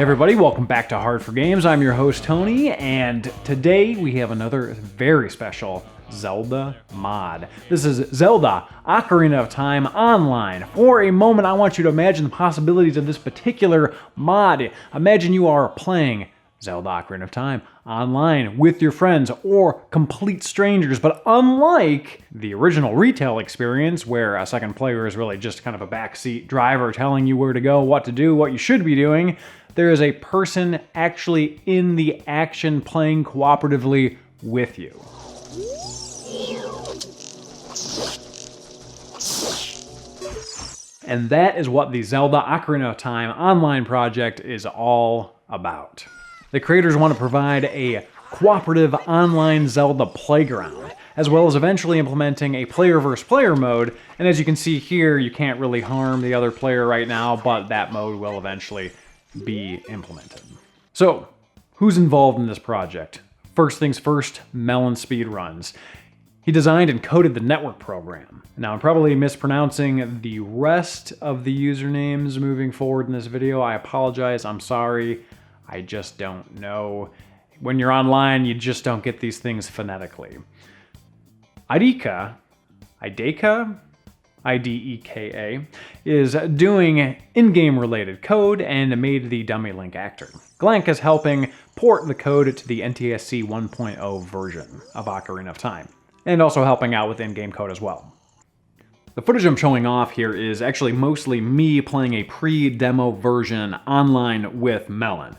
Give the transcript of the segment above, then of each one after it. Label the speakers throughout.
Speaker 1: Hey everybody, welcome back to H4Games. I'm your host Tony, and today we have another very special Zelda mod. This is Zelda Ocarina of Time Online. For a moment, I want you to imagine the possibilities of this particular mod. Imagine you are playing Zelda Ocarina of Time online with your friends or complete strangers, but unlike the original retail experience where a second player is really just kind of a backseat driver telling you where to go, what to do, what you should be doing, there is a person actually in the action playing cooperatively with you. And that is what the Zelda Ocarina of Time Online project is all about. The creators want to provide a cooperative online Zelda playground, as well as eventually implementing a player versus player mode. And as you can see here, you can't really harm the other player right now, but that mode will eventually be implemented. So, who's involved in this project? First things first, MelonSpeedruns. He designed and coded the network program. Now, I'm probably mispronouncing the rest of the usernames moving forward in this video. I apologize, I'm sorry. I just don't know. When you're online, you just don't get these things phonetically. Ideka, I-D-E-K-A, is doing in-game related code and made the dummy Link actor. Glank is helping port the code to the NTSC 1.0 version of Ocarina of Time, and also helping out with in-game code as well. The footage I'm showing off here is actually mostly me playing a pre-demo version online with Melon.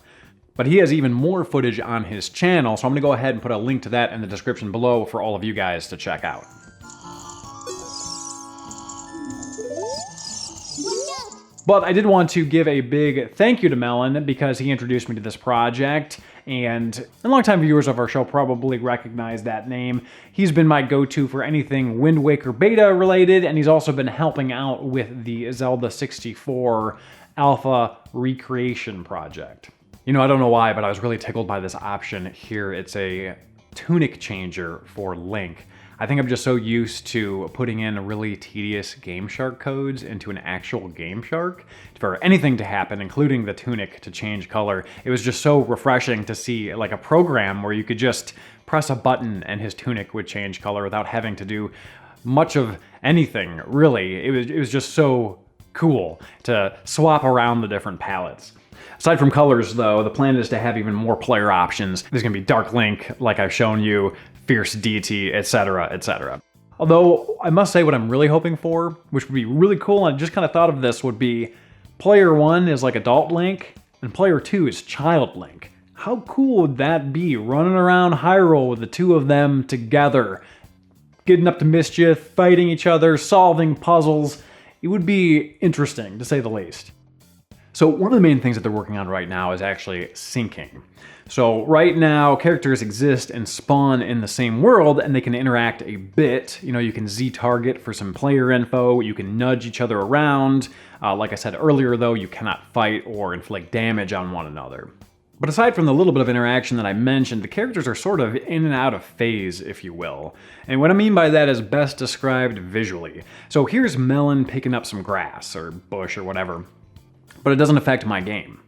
Speaker 1: But he has even more footage on his channel, so I'm going to go ahead and put a link to that in the description below for all of you guys to check out. But I did want to give a big thank you to Melon because he introduced me to this project, and longtime viewers of our show probably recognize that name. He's been my go-to for anything Wind Waker beta related, and he's also been helping out with the Zelda 64 alpha recreation project. You know, I don't know why, but I was really tickled by this option here. It's a tunic changer for Link. I think I'm just so used to putting in really tedious Game Shark codes into an actual Game Shark for anything to happen, including the tunic to change color. It was just so refreshing to see like a program where you could just press a button and his tunic would change color without having to do much of anything, really. It was just so cool to swap around the different palettes. Aside from colors, though, the plan is to have even more player options. There's going to be Dark Link, like I've shown you, Fierce Deity, etc., etc. Although, I must say what I'm really hoping for, which would be really cool, and I just kind of thought of this, would be Player 1 is like Adult Link, and Player 2 is Child Link. How cool would that be, running around Hyrule with the two of them together, getting up to mischief, fighting each other, solving puzzles? It would be interesting, to say the least. So one of the main things that they're working on right now is actually syncing. So right now, characters exist and spawn in the same world, and they can interact a bit. You know, you can Z-target for some player info, you can nudge each other around. Like I said earlier, though, you cannot fight or inflict damage on one another. But aside from the little bit of interaction that I mentioned, the characters are sort of in and out of phase, if you will. And what I mean by that is best described visually. So here's Melon picking up some grass, or bush, or whatever. But it doesn't affect my game.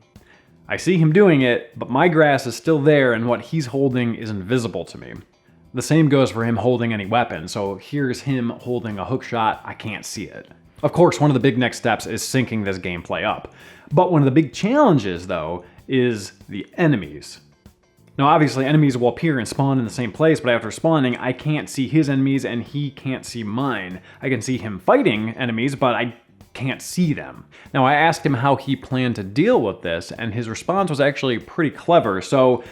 Speaker 1: I see him doing it, but my grass is still there and what he's holding is invisible to me. The same goes for him holding any weapon, so here's him holding a hook shot, I can't see it. Of course, one of the big next steps is syncing this gameplay up. But one of the big challenges, though, is the enemies. Now obviously enemies will appear and spawn in the same place, but after spawning, I can't see his enemies and he can't see mine. I can see him fighting enemies, but I can't see them. Now I asked him how he planned to deal with this, and his response was actually pretty clever. So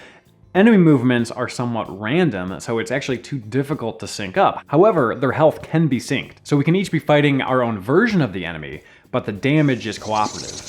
Speaker 1: enemy movements are somewhat random, so it's actually too difficult to sync up. However, their health can be synced. So we can each be fighting our own version of the enemy, but the damage is cooperative.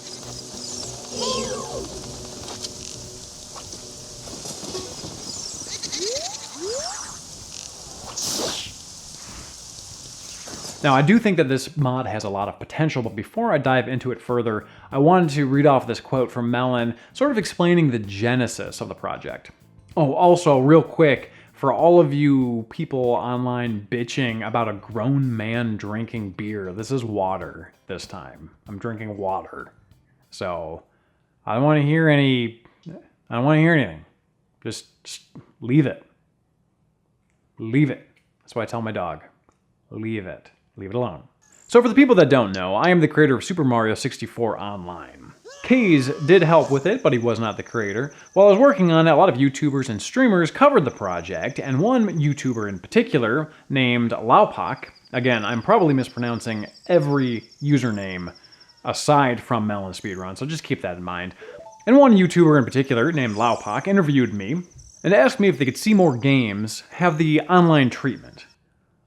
Speaker 1: Now, I do think that this mod has a lot of potential, but before I dive into it further, I wanted to read off this quote from Melon, sort of explaining the genesis of the project. Oh, also, real quick, for all of you people online bitching about a grown man drinking beer, this is water this time. I'm drinking water. So, I don't want to hear any... I don't want to hear anything. Just leave it. Leave it. That's what I tell my dog. Leave it. Leave it alone. So for the people that don't know, I am the creator of Super Mario 64 Online. Kays did help with it, but he was not the creator. While I was working on it, a lot of YouTubers and streamers covered the project, and one YouTuber in particular, named Laupak, again, I'm probably mispronouncing every username aside from MelonSpeedruns, so just keep that in mind. And one YouTuber in particular, named Laupak, interviewed me and asked me if they could see more games have the online treatment.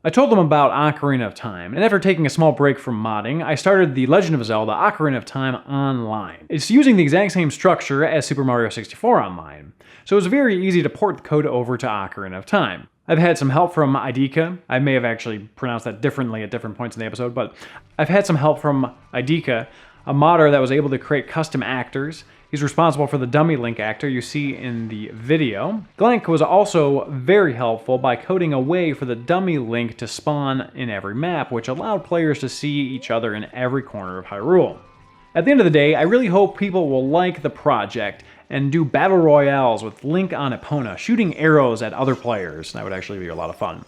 Speaker 1: I told them about Ocarina of Time, and after taking a small break from modding, I started the Legend of Zelda Ocarina of Time Online. It's using the exact same structure as Super Mario 64 Online, so it's very easy to port the code over to Ocarina of Time. I've had some help from Idika. I may have actually pronounced that differently at different points in the episode, but I've had some help from Idika, a modder that was able to create custom actors. He's responsible for the dummy Link actor you see in the video. Glank was also very helpful by coding a way for the dummy Link to spawn in every map, which allowed players to see each other in every corner of Hyrule. At the end of the day, I really hope people will like the project and do battle royales with Link on Epona, shooting arrows at other players. That would actually be a lot of fun.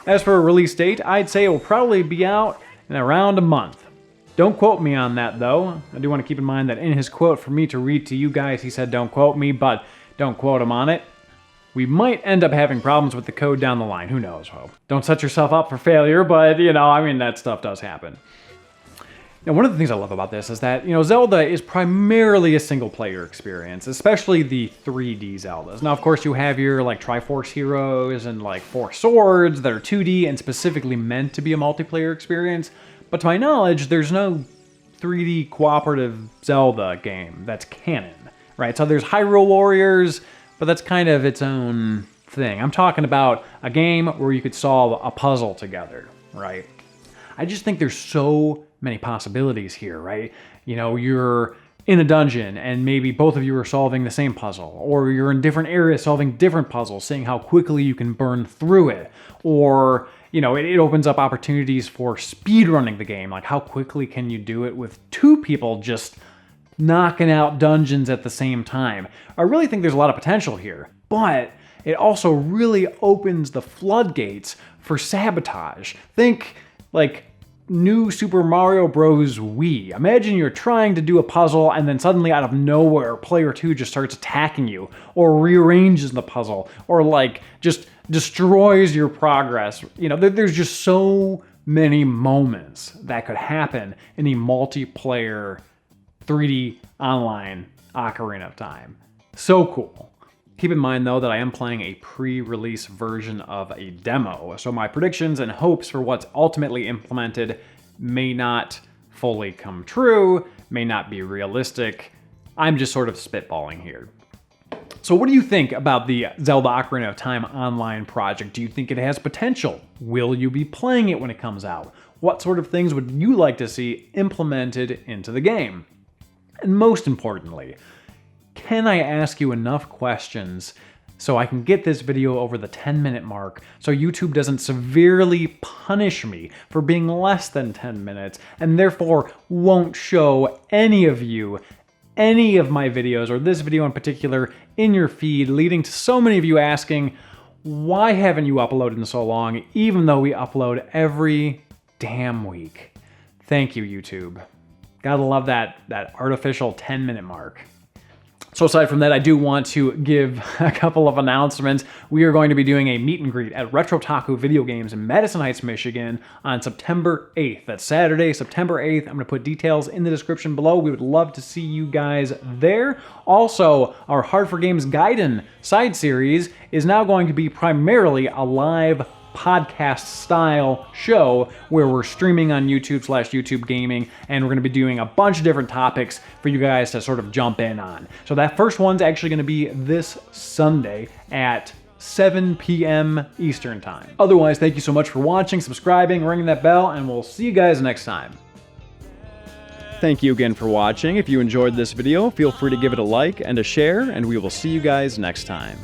Speaker 1: As for a release date, I'd say it will probably be out in around a month. Don't quote me on that, though. I do want to keep in mind that in his quote for me to read to you guys, he said don't quote me, but don't quote him on it. We might end up having problems with the code down the line. Who knows, Hope? Don't set yourself up for failure, but, you know, I mean, that stuff does happen. Now, one of the things I love about this is that, you know, Zelda is primarily a single-player experience, especially the 3D Zeldas. Now, of course, you have your, like, Triforce Heroes and, like, Four Swords that are 2D and specifically meant to be a multiplayer experience. But to my knowledge, there's no 3D cooperative Zelda game that's canon, right? So there's Hyrule Warriors, but that's kind of its own thing. I'm talking about a game where you could solve a puzzle together, right? I just think there's so many possibilities here, right? You know, you're in a dungeon and maybe both of you are solving the same puzzle, or you're in different areas solving different puzzles, seeing how quickly you can burn through it, or, you know, it opens up opportunities for speedrunning the game, like how quickly can you do it with two people just knocking out dungeons at the same time. I really think there's a lot of potential here, but it also really opens the floodgates for sabotage. Think, like, New Super Mario Bros. Wii. Imagine you're trying to do a puzzle and then suddenly out of nowhere, player 2 just starts attacking you, or rearranges the puzzle, or like just destroys your progress. You know, there's just so many moments that could happen in a multiplayer 3D online Ocarina of Time. So cool. Keep in mind, though, that I am playing a pre-release version of a demo, so my predictions and hopes for what's ultimately implemented may not fully come true, may not be realistic. I'm just sort of spitballing here. So what do you think about the Zelda Ocarina of Time Online project? Do you think it has potential? Will you be playing it when it comes out? What sort of things would you like to see implemented into the game? And most importantly, can I ask you enough questions so I can get this video over the 10-minute mark so YouTube doesn't severely punish me for being less than 10 minutes and therefore won't show any of you any of my videos, or this video in particular, in your feed, leading to so many of you asking, why haven't you uploaded in so long, even though we upload every damn week? Thank you, YouTube. Gotta love that artificial 10-minute mark. So aside from that, I do want to give a couple of announcements. We are going to be doing a meet and greet at Retro Taku Video Games in Madison Heights, Michigan on September 8th. That's Saturday, September 8th. I'm going to put details in the description below. We would love to see you guys there. Also, our Hard for Games Gaiden side series is now going to be primarily a live podcast style show where we're streaming on YouTube/YouTube Gaming, and we're going to be doing a bunch of different topics for you guys to sort of jump in on. So that first one's actually going to be this Sunday at 7 p.m. Eastern Time. Otherwise, thank you so much for watching, subscribing, ringing that bell, and we'll see you guys next time. Thank you again for watching. If you enjoyed this video, feel free to give it a like and a share, and we will see you guys next time.